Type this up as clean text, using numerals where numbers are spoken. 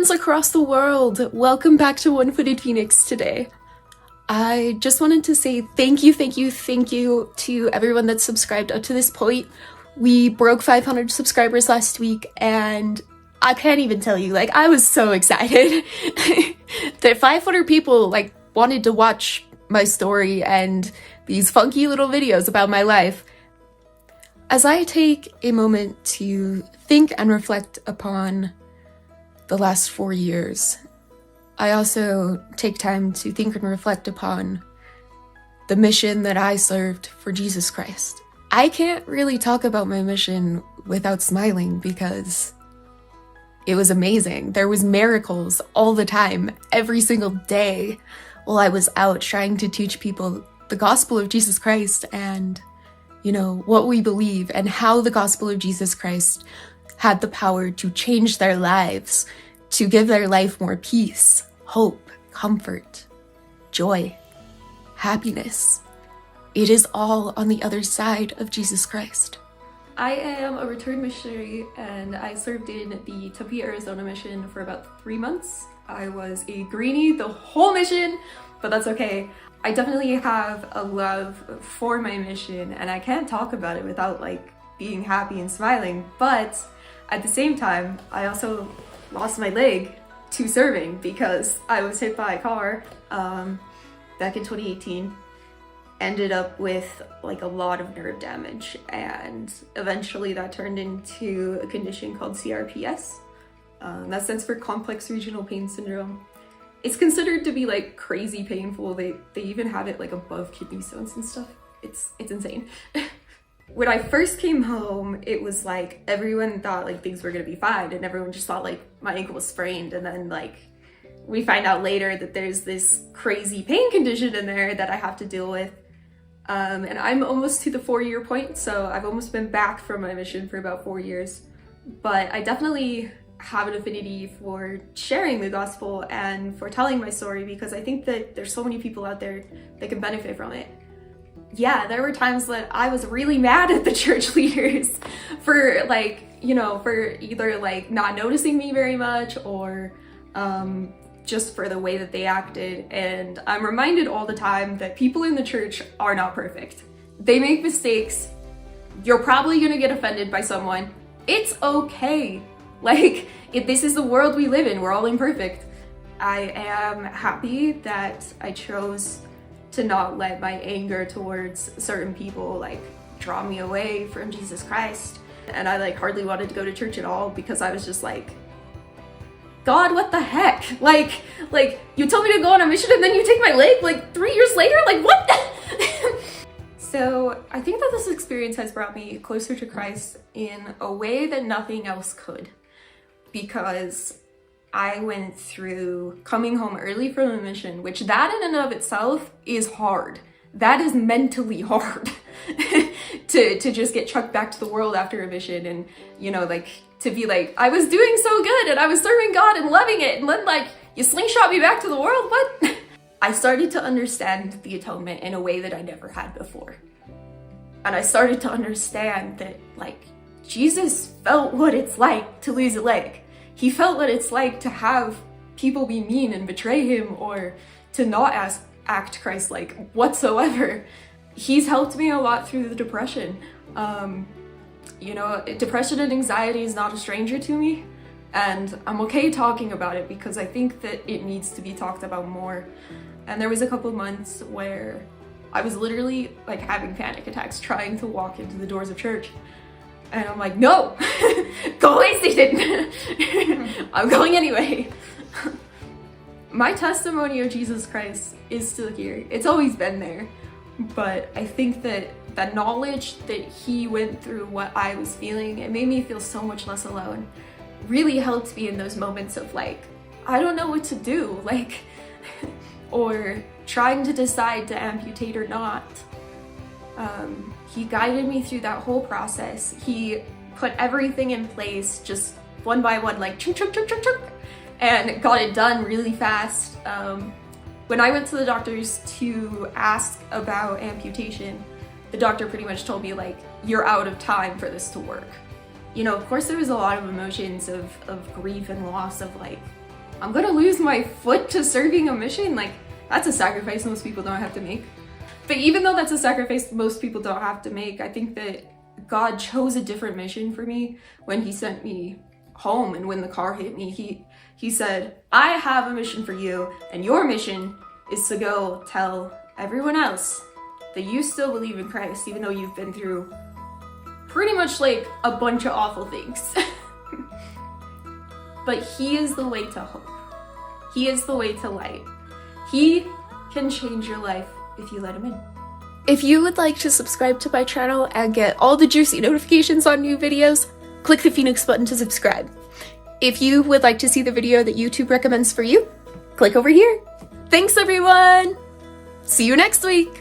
friends across the world. Welcome back to One Footed Phoenix today. I just wanted to say thank you to everyone that's subscribed up to this point. We broke 500 subscribers last week, and I can't even tell you, I was so excited that 500 people, wanted to watch my story and these funky little videos about my life. As I take a moment to think and reflect upon the last 4 years, I also take time to think and reflect upon the mission that I served for Jesus Christ. I can't really talk about my mission without smiling because it was amazing. There was miracles all the time, every single day, while I was out trying to teach people the gospel of Jesus Christ and, what we believe and how the gospel of Jesus Christ had the power to change their lives, to give their life more peace, hope, comfort, joy, happiness. It is all on the other side of Jesus Christ. I am a returned missionary, and I served in the Tempe, Arizona mission for about 3 months. I was a greenie the whole mission, but that's okay. I definitely have a love for my mission, and I can't talk about it without being happy and smiling, but at the same time, I also lost my leg to serving because I was hit by a car back in 2018. Ended up with a lot of nerve damage, and eventually that turned into a condition called CRPS. That stands for complex regional pain syndrome. It's considered to be crazy painful. They even have it above kidney stones and stuff. It's insane. When I first came home, it was everyone thought things were gonna be fine, and everyone just thought my ankle was sprained, and then we find out later that there's this crazy pain condition in there that I have to deal with. And I'm almost to the 4-year point, so I've almost been back from my mission for about 4 years. But I definitely have an affinity for sharing the gospel and for telling my story because I think that there's so many people out there that can benefit from it. Yeah, there were times that I was really mad at the church leaders for for either not noticing me very much or just for the way that they acted. And I'm reminded all the time that people in the church are not perfect. They make mistakes. You're probably gonna get offended by someone. It's okay. If this is the world we live in, we're all imperfect. I am happy that I chose to not let my anger towards certain people draw me away from Jesus Christ. And I hardly wanted to go to church at all because I was just God, what the heck? You told me to go on a mission and then you take my leg 3 years later? What the? So I think that this experience has brought me closer to Christ in a way that nothing else could, because I went through coming home early from a mission, which that in and of itself is hard. That is mentally hard to just get chucked back to the world after a mission and, to be I was doing so good and I was serving God and loving it, and then you slingshot me back to the world, what? I started to understand the atonement in a way that I never had before. And I started to understand that Jesus felt what it's like to lose a leg. He felt what it's like to have people be mean and betray him or to not act Christ-like whatsoever. He's helped me a lot through the depression. Depression and anxiety is not a stranger to me, and I'm okay talking about it because I think that it needs to be talked about more. And there was a couple months where I was literally having panic attacks trying to walk into the doors of church. And I'm no, go away, Satan. I'm going anyway. My testimony of Jesus Christ is still here. It's always been there. But I think that the knowledge that he went through what I was feeling, it made me feel so much less alone. Really helped me in those moments of I don't know what to do, or trying to decide to amputate or not. He guided me through that whole process. He put everything in place just one by one, chunk, chunk, chunk, chunk, chunk, and got it done really fast. When I went to the doctors to ask about amputation, the doctor pretty much told me you're out of time for this to work. Of course there was a lot of emotions of grief and loss of I'm gonna lose my foot to serving a mission. Like, that's a sacrifice most people don't have to make. But even though that's a sacrifice most people don't have to make, I think that God chose a different mission for me when he sent me home. And when the car hit me, he said, I have a mission for you, and your mission is to go tell everyone else that you still believe in Christ, even though you've been through pretty much like a bunch of awful things. But he is the way to hope. He is the way to light. He can change your life if you let him in. If you would like to subscribe to my channel and get all the juicy notifications on new videos, click the Phoenix button to subscribe. If you would like to see the video that YouTube recommends for you, click over here. Thanks everyone! See you next week!